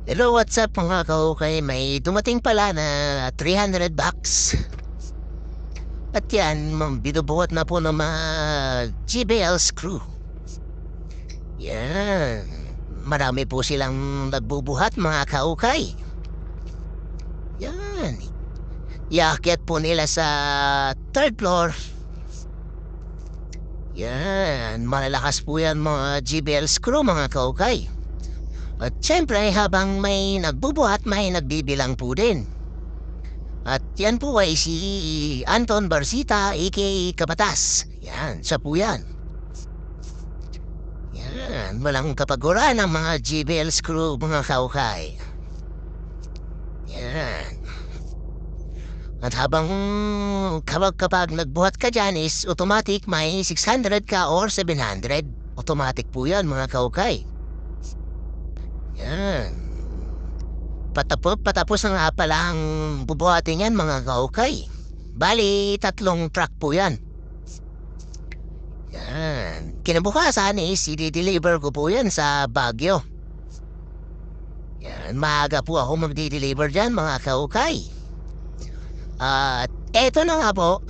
Hello, what's up mga kaukay? May dumating pala na $300. At yan, binubuhat na po ng mga GBL screw. Yan. Marami po silang nagbubuhat mga kaukay. Yan. Iakyat po nila sa third floor. Yan. Malalakas po yan mga GBL screw mga kaukay. At syempre habang may nagbubuhat, may nagbibilang po din. At yan po ay si Anton Barsita aka Kabatas. Yan, siya po yan. Yan, walang kapaguran ng mga GBL screw mga kaukay. Yan. At habang kapag nagbuhat ka dyan is automatic may 600 ka or 700. Automatic po yan mga kaukay. Yan. Patapos na nga pala ang bubuhatin yan mga kaukay. Bali, 3 truck po yan. Yan. Kinabukasan is i-deliver ko po yan sa Baguio. Yan. Maaga po ako mag-deliver dyan mga kaukay. At eto na nga po.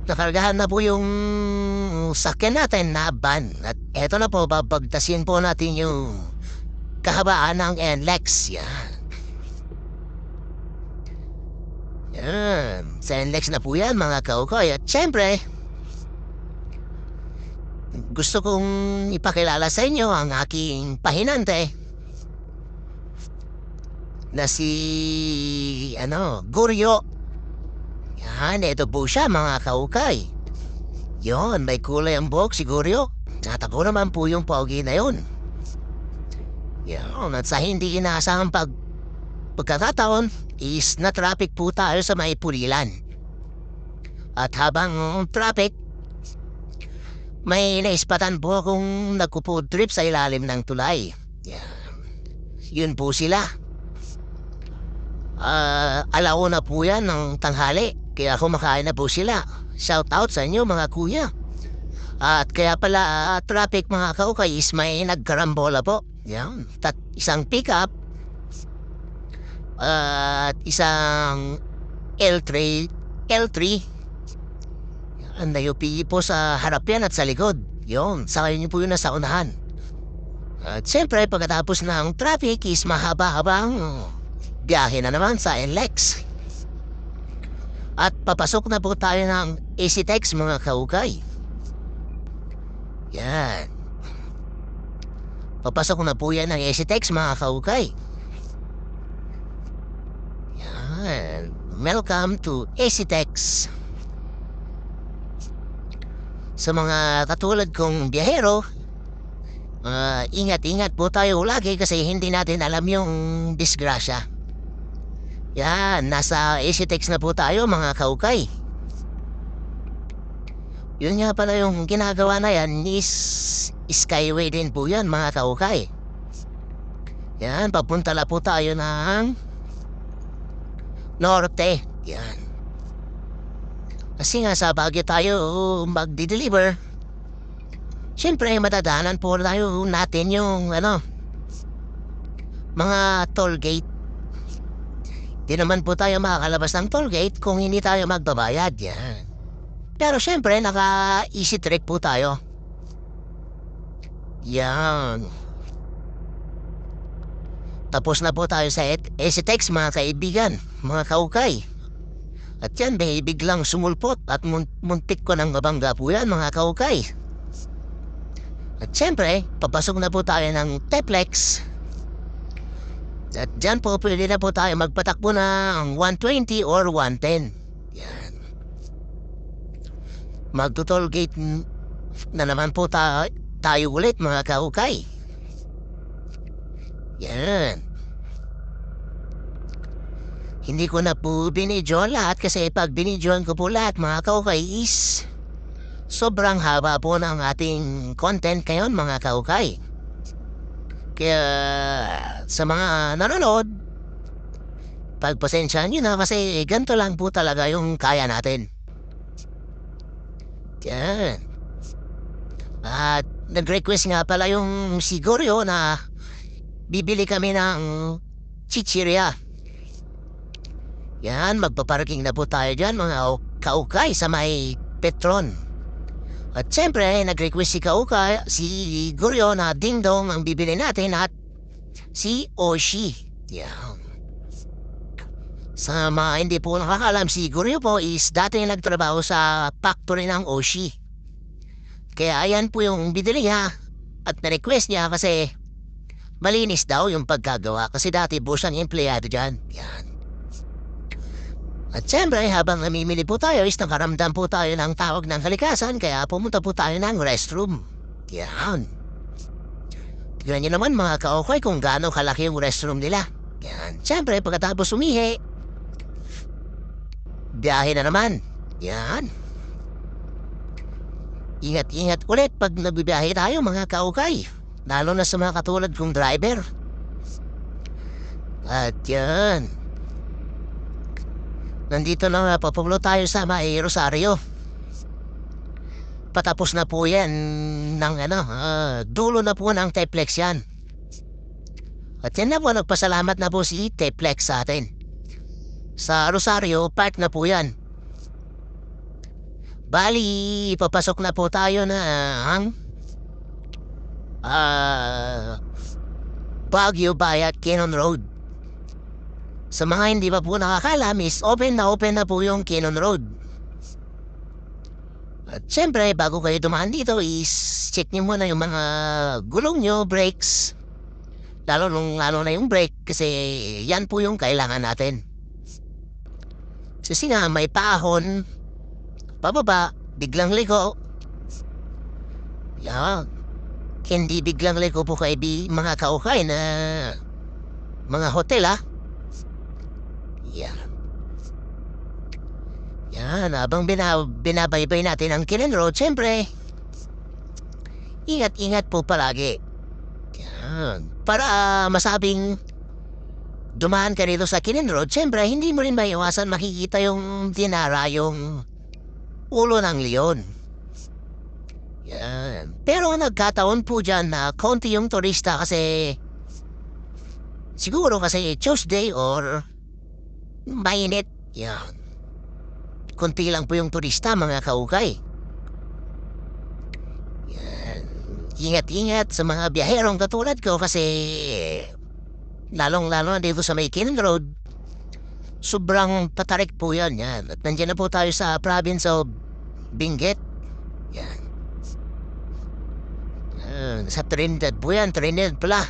Nakargahan na po yung sakyan natin na van. At eto na po, babagtasin po natin yung kahabaan ng NLEX. Yan. Yan. Sa NLEX na po yan mga kaukay. At syempre, gusto kong ipakilala sa inyo ang aking pahinante na si Guryo. Yan, ito po siya mga kaukay. Yon, may kulay ang buhok siguro. At ako naman po yung pogi na yun. Yan, at sa hindi inaasahang pagkakataon is na-traffic po tayo sa may Pulilan. At habang traffic, may naispatan po akong nagpo-food trip sa ilalim ng tulay. Yan. Yun po sila. Alauna po yan ng tanghali. Kaya kumakain na po sila. Shout out sa inyo mga kuya. At kaya pala traffic mga kaukay is may nagkarambola po. Yan. Isang pickup at isang L3. Yan, nayupi po sa harap yan at sa likod. Yun, sakay niyo po yun na sa unahan. At siyempre pagkatapos ng traffic is mahaba-habang biyahe na naman sa NLEX. At papasok na po tayo ng EasyTex mga kaukay. Yan. Papasok na po yan ng EasyTex mga kaukay. Yan. Welcome to EasyTex. Sa mga katulad kong biyahero, ingat-ingat po tayo lagi kasi hindi natin alam yung disgrasya. Yan, nasa EasyTex na po tayo mga kaukay. Yun nga pala yung ginagawa na yan is Skyway din po yan mga kaukay. Yan, papunta na po tayo ng Norte. Yan. Kasi nga sa Baguio tayo magdi-deliver. Siyempre matadaanan po tayo natin yung mga toll gate. Di naman po tayo makakalabas ng toll gate kung hindi tayo magbabayad. Yan. Pero syempre, naka-easy trek po tayo. Yan. Tapos na po tayo sa EasyTex mga kaibigan, mga kaukay. At yan, biglang sumulpot at muntik ko ng mabangga po yan mga kaukay. At syempre, papasok na po tayo ng Teplex. At dyan po, pwede na po tayo magpatakbo ng 120 or 110. Yan. Magto-toll gate na naman po tayo ulit mga kaukay. Yan. Hindi ko na po binidyoan lahat kasi pag binidyoan ko po lahat mga kaukay is sobrang haba po ng ating content ngayon mga kaukay. Kaya sa mga nanonood, pagpasensyahan nyo na kasi ganito lang po talaga yung kaya natin. Yan. At nag-request nga pala yung si Goryo na bibili kami ng chichirya. Yan, magpaparking na po tayo dyan mga kaukay sa may Petron. At siyempre, nag-request si Kaukay, si Goryo na Ding Dong ang bibili natin at si Oshi. Yan. Sa mga hindi po nakakalam, si Goryo po is dati nagtrabaho sa factory ng Oshi. Kaya ayan po yung binili niya at na-request niya kasi malinis daw yung pagkagawa kasi dati po siyang empleyado dyan. Yan. At siyempre, habang namimili po tayo is nakaramdam po tayo ng tawag ng kalikasan kaya pumunta po tayo ng restroom. Yan. Tignan niyo naman mga kaokoy kung gaano kalaki yung restroom nila. Yan. Siyempre, pagkatapos umihi, biyahe na naman. Yan. Ingat-ingat ulit pag nabibiyahe tayo mga kaokay. Lalo na sa mga katulad kong driver. At yan. Nandito na nga papulo tayo sa may Rosario. Patapos na po yan ng dulo na po ng Teplex yan. At yan na po, nagpasalamat na po si Teplex sa atin. Sa Rosario, park na po yan. Bali, papasok na po tayo na Baguio Bayat Cannon Road. Sa mga hindi pa po nakakalam is open na po yung Cannon Road. At syempre, bago kayo dumaan dito is check niyo muna yung mga gulong nyo, brakes. Lalo na yung brake kasi yan po yung kailangan natin. Kasi nga may paahon, pababa, biglang liko. Yan. Hindi biglang liko po kayo mga kaukay na mga hotel Yan. Yan, habang binabaybay natin ang Cannon Road, siyempre, ingat-ingat po palagi. Yan. Para masabing dumaan ka rito sa Cannon Road, siyempre, hindi mo rin maiwasan makikita yung tinara, yung ulo ng leon. Yan. Pero nagkataon po dyan na konti yung turista kasi siguro kasi Tuesday or mainit. Yan. Kunti lang po yung turista mga kaukay. Yan. Ingat-ingat sa mga biyaherong katulad ko kasi lalong-lalo dito sa may Cannon Road, sobrang patarik po yan. Yan. At nandiyan na po tayo sa province of Benguet. Yan. Sa Trinidad po yan. Trinidad pala.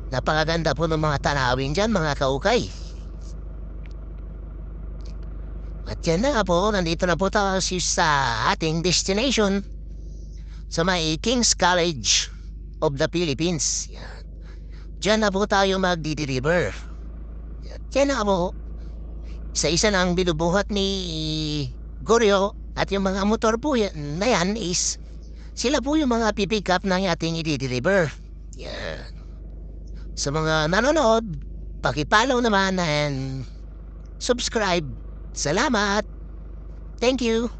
Napakaganda po ng mga tanawin dyan mga kaukay. At yan na nga po, nandito na po tayo sa ating destination sa may King's College of the Philippines. Yan. Diyan na po tayo magdi-deliver. Yan na po. Isa-isa na ang binubuhat ni Goryo at yung mga motor po na yan is sila po yung mga pipick up na ating i-deliver. Yan. Sa mga nanonood, paki-follow naman and subscribe. Salamat! Thank you!